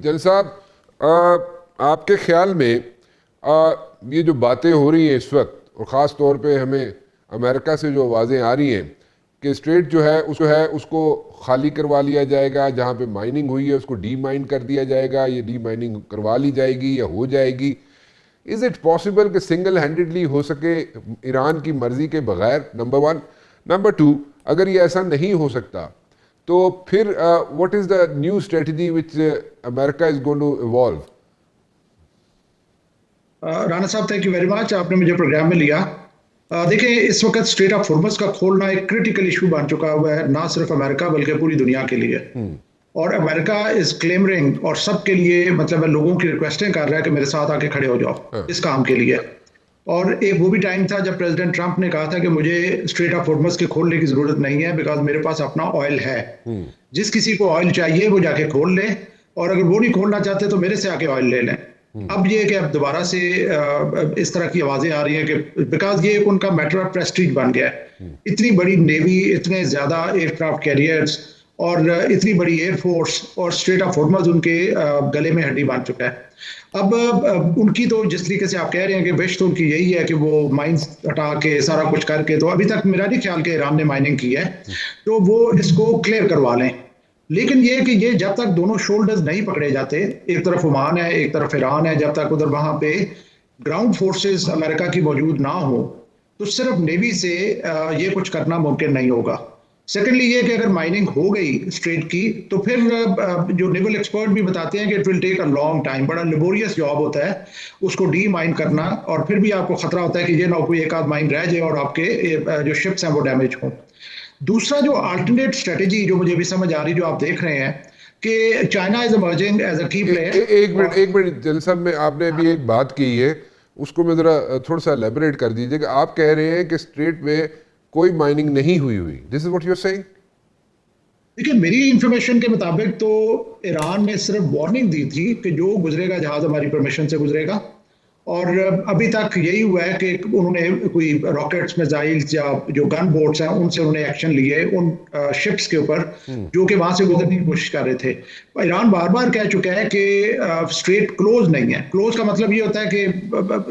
जल साहब, आपके ख्याल में ये जो बातें हो रही हैं इस वक्त, और ख़ास तौर पे हमें अमेरिका से जो आवाज़ें आ रही हैं कि स्ट्रेट जो है उसको खाली करवा लिया जाएगा, जहाँ पे माइनिंग हुई है उसको डी माइन कर दिया जाएगा, ये डी माइनिंग करवा ली जाएगी या हो जाएगी। इज़ इट पॉसिबल कि सिंगल हैंडेडली हो सके ईरान की मर्ज़ी के बगैर? Number one. नंबर टू, अगर ये ऐसा नहीं हो सकता तो फिर what is the new strategy which America is going to evolve? Rana साहब, थैंक यू वेरी मच, आपने मुझे प्रोग्राम में लिया। देखिए, इस वक्त स्ट्रेट ऑफ हॉर्मुज़ का खोलना एक क्रिटिकल इशू बन चुका हुआ है, ना सिर्फ अमेरिका बल्कि पूरी दुनिया के लिए। और अमेरिका इज क्लेमरिंग और सबके लिए, मतलब लोगों की रिक्वेस्टें कर रहा है कि मेरे साथ आके खड़े हो जाओ इस काम के लिए। और एक वो भी टाइम था जब प्रेसिडेंट ट्रंप ने कहा था कि मुझे स्ट्रेट ऑफ हॉर्मुज़ के खोलने की जरूरत नहीं है, बिकॉज मेरे पास अपना ऑयल है। जिस किसी को ऑयल चाहिए वो जाके खोल ले, और अगर वो नहीं खोलना चाहते तो मेरे से आके ऑयल ले लें। अब ये कि अब दोबारा से इस तरह की आवाजें आ रही हैं कि बिकॉज ये एक उनका मैटर ऑफ प्रेस्टीज बन गया है। इतनी बड़ी नेवी, इतने ज्यादा एयरक्राफ्ट कैरियर्स और इतनी बड़ी एयरफोर्स, और स्ट्रेट ऑफ हॉर्मुज़ उनके गले में हड्डी बन चुका है। अब उनकी तो जिस तरीके से आप कह रहे हैं कि विश तो उनकी यही है कि वो माइंस हटा के सारा कुछ करके, तो अभी तक मेरा नहीं ख्याल कि ईरान ने माइनिंग की है, तो वो इसको क्लियर करवा लें। लेकिन ये कि ये जब तक दोनों शोल्डर्स नहीं पकड़े जाते, एक तरफ ओमान है एक तरफ ईरान है, जब तक उधर वहां पे ग्राउंड फोर्सेस अमेरिका की मौजूद ना हो, तो सिर्फ नेवी से ये कुछ करना मुमकिन नहीं होगा। सेकेंडली ये कि अगर माइनिंग हो गई स्ट्रेट की, तो फिर जो नेवल एक्सपर्ट भी बताते हैं कि it will take a long time, बड़ा लेबोरियस जॉब होता है उसको डी माइन करना, और फिर भी आपको खतरा होता है कि ये ना कोई एक आध माइन रह जाए और आपके जो शिप्स हैं वो डैमेज हों। दूसरा जो अल्टरनेट स्ट्रेटेजी जो मुझे भी समझ आ रही, जो आप देख रहे हैं कि China is emerging as a key player. एक मिनट जल साहब, में आपने अभी एक बात की है, उसको मैं ज़रा थोड़ा सा एलेबोरेट कर दीजिए कि आप कह रहे हैं कि स्ट्रेट में कोई माइनिंग नहीं हुई। This is what you are saying? देखिए, मेरी इंफॉर्मेशन के मुताबिक तो ईरान ने सिर्फ वार्निंग दी थी कि जो गुजरेगा जहाज हमारी परमिशन से गुजरेगा, और अभी तक यही हुआ है कि उन्होंने कोई रॉकेट्स, मिसाइल्स या जो गन बोट्स हैं उनसे उन्होंने एक्शन लिए उन शिप्स के ऊपर जो कि वहां से गुजरने की कोशिश कर रहे थे। ईरान बार बार कह चुका है कि स्ट्रेट क्लोज नहीं है। क्लोज का मतलब ये होता है कि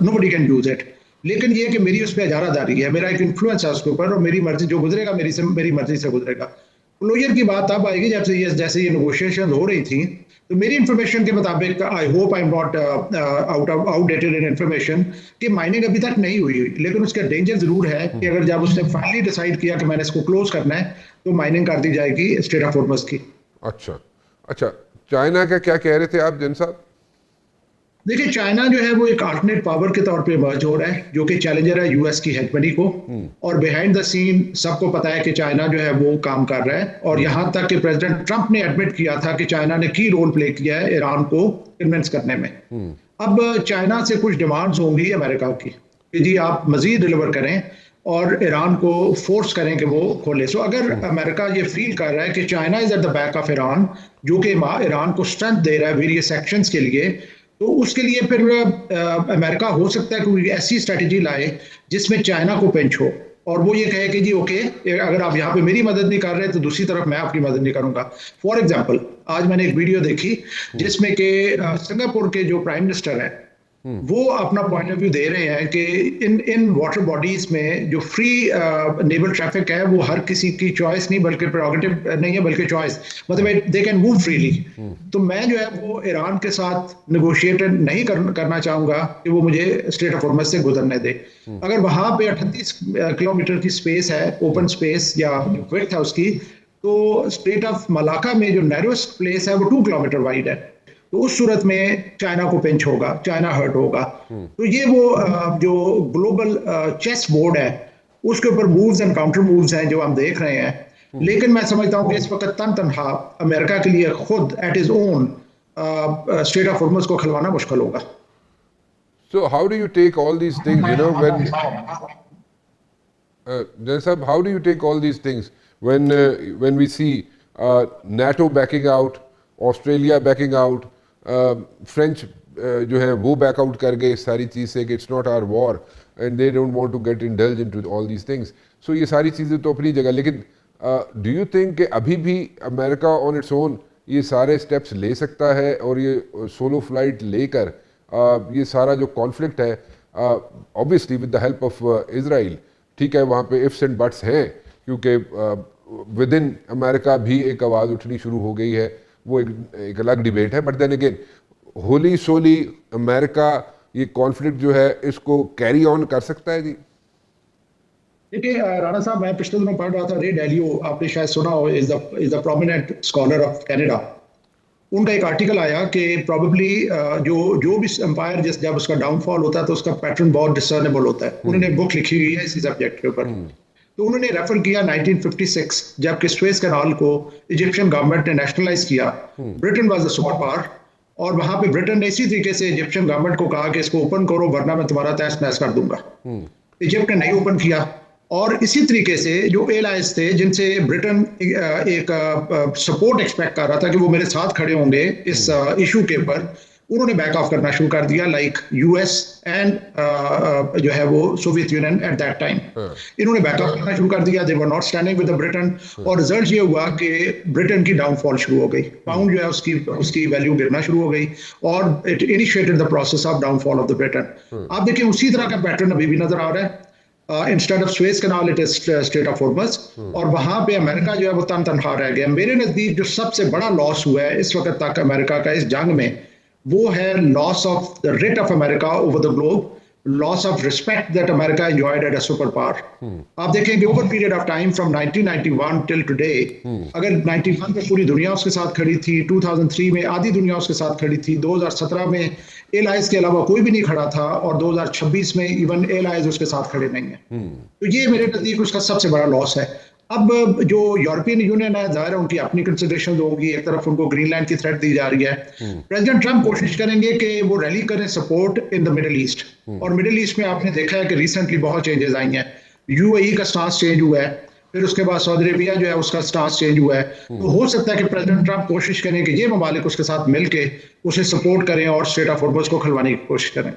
नोबडी कैन यूज इट, लेकिन ये कि मेरी उस पर इजारादारी है, मेरा एक इन्फ्लुएंस है उसके ऊपर, और मेरी मर्जी जो गुजरेगा मेरी मर्जी से गुजरेगा। क्लोजर की बात तब आएगी जैसे ये नेगोशिएशन हो रही थी। तो मेरी इंफॉर्मेशन के मुताबिक, I hope I am not outdated in information, कि माइनिंग अभी तक नहीं हुई, लेकिन उसका डेंजर जरूर है कि अगर जब उसने फाइनली डिसाइड किया कि मैंने इसको क्लोज करना है, तो माइनिंग कर दी जाएगी स्ट्रेट ऑफ हॉर्मुज़ की। अच्छा, चाइना का क्या कह रहे थे आप जन साहब? देखिए, चाइना जो है वो एक अल्टरनेट पावर के तौर पे इमर्ज हो रहा है, जो कि चैलेंजर है यूएस की हेगमनी को। और बिहाइंड द सीन सबको पता है कि चाइना जो है वो काम कर रहा है, और यहाँ तक कि प्रेसिडेंट ट्रंप ने एडमिट किया था कि चाइना ने की रोल प्ले किया है ईरान को कन्विंस करने में। अब चाइना से कुछ डिमांड्स होंगी अमेरिका की कि जी आप मजीद डिलीवर करें और ईरान को फोर्स करें कि वो खोले। सो अगर अमेरिका ये फील कर रहा है कि China is at the back of Iran, जो कि ईरान को स्ट्रेंथ दे रहा है वेरियस एक्शंस के लिए, तो उसके लिए फिर अमेरिका हो सकता है कोई ऐसी स्ट्रेटेजी लाए जिसमें चाइना को पिंच हो, और वो ये कहे कि जी ओके, अगर आप यहाँ पे मेरी मदद नहीं कर रहे तो दूसरी तरफ मैं आपकी मदद नहीं करूंगा। फॉर एग्जांपल, आज मैंने एक वीडियो देखी जिसमें कि सिंगापुर के जो प्राइम मिनिस्टर हैं वो अपना पॉइंट ऑफ व्यू दे रहे हैं कि इन वाटर बॉडीज में जो फ्री नेवल ट्रैफिक है वो हर किसी की चॉइस नहीं बल्कि प्रेरोगेटिव नहीं है, बल्कि चॉइस, मतलब दे कैन मूव फ्रीली। तो मैं जो है वो ईरान के साथ नेगोशिएट नहीं करना चाहूंगा कि वो मुझे स्ट्रेट ऑफ हॉर्मुज़ से गुजरने दे। अगर वहां पे 38 किलोमीटर की स्पेस है, ओपन स्पेस या विड्थ है उसकी, तो स्ट्रेट ऑफ मलाका में जो नैरोस्ट प्लेस है वो 2 किलोमीटर वाइड है। तो उस सूरत में चाइना को पिंच होगा, चाइना हर्ट होगा। तो ये वो जो ग्लोबल चेस बोर्ड है उसके ऊपर मूव्स एंड काउंटर मूव्स हैं जो हम देख रहे हैं। लेकिन मैं समझता हूँ कि इस वक्त तनहा अमेरिका के लिए खुद at is own strait of Hormuz को खलवाना मुश्किल होगा। So how do you take all these things, when Sahab, how do you take all these things when we see NATO backing out, Australia backing out, French जो है वो back out कर गए इस सारी चीज़ से कि it's not our war and they don't want to get indulge into all these things. So ये सारी चीज़ें तो अपनी जगह, लेकिन डू यू थिंक कि अभी भी अमेरिका ऑन इट्स ओन ये सारे स्टेप्स ले सकता है और ये सोलो फ्लाइट लेकर ये सारा जो कॉन्फ्लिक्ट है, obviously with the help of Israel, ठीक है, वहाँ पे इफ्स एंड बट्स हैं, क्योंकि विद इन अमेरिका भी एक आवाज़ उठनी शुरू हो गई है, वो एक अलग डिबेट है। But then again wholly solely America ये कॉन्फ्लिक्ट जो है इसको कैरी ऑन कर सकता है जी? देखिए राणा साहब, मैं पिछले दिनों पढ़ रहा था, रे डैलियो, आपने शायद सुना हो, is the prominent scholar of Canada. उनका एक आर्टिकल आया कि प्रोबेबली जो भी एम्पायर जब उसका डाउनफॉल होता है तो उसका पैटर्न बहुत डिसर्नेबल होता है। उन्होंने बुक लिखी हुई है इसी सब्जेक्ट के ऊपर। तो उन्होंने रेफर किया 1956, जबकि स्वेज कैनाल को इजिप्शियन गवर्नमेंट ने नेशनलाइज किया। Britain was the super power, और वहां पे ब्रिटेन ने इसी तरीके से इजिप्शियन गवर्नमेंट को कहा कि इसको ओपन करो वरना मैं तुम्हारा तहस नहस कर दूंगा। इजिप्ट ने नहीं ओपन किया, और इसी तरीके से जो एलाइज थे जिनसे ब्रिटेन एक सपोर्ट एक्सपेक्ट कर रहा था कि वो मेरे साथ खड़े होंगे इस इशू के ऊपर, उन्होंने बैक ऑफ करना शुरू कर दिया, लाइक यूएस एंड जो है वो Soviet Union at that time. इन्होंने बैक ऑफ करना शुरू कर दिया, they were not standing with the Britain, और रिजल्ट ये हुआ कि ब्रिटेन की डाउनफॉल शुरू हो गई। पाउंड जो है उसकी वैल्यू गिरना शुरू हो गई, और it initiated the process of downfall of the Britain. आप देखिए उसी तरह का पैटर्न अभी भी नजर आ रहा है। Instead of Suez canal it is strait of Hormuz, और वहां पे अमेरिका जो है वो तनहा रह गया। मेरे नजदीक जो सबसे बड़ा लॉस हुआ है इस वक्त तक अमेरिका का इस जंग में, वो है loss of the rate of America over the globe, loss of respect that America enjoyed at a super power. आप देखेंगे over period of time from 1991 till today, अगर 91 में पूरी दुनिया उसके साथ खड़ी थी, 2003 में आधी दुनिया उसके साथ खड़ी थी, 2017 में एलाइज के अलावा कोई भी नहीं खड़ा था, और 2026 में इवन एलाइज उसके साथ खड़े नहीं है। तो ये मेरे नजदीक उसका सबसे बड़ा लॉस है। अब जो यूरोपियन यूनियन है, जाहिर है उनकी अपनी कंसिडरेशन होगी। एक तरफ उनको ग्रीनलैंड की थ्रेट दी जा रही है। प्रेसिडेंट ट्रंप कोशिश करेंगे कि वो रैली करें support in the middle east, और मिडिल ईस्ट में आपने देखा है कि रिसेंटली बहुत चेंजेस आई हैं। यूएई का स्टांस चेंज हुआ है, फिर उसके बाद सऊदी अरेबिया जो है उसका स्टांस चेंज हुआ है। तो हो सकता है कि प्रेसिडेंट ट्रंप कोशिश करें कि ये ममालिक उसके साथ मिलके उसे सपोर्ट करें और स्ट्रेट ऑफ हॉर्मज को खुलवाने की कोशिश करें।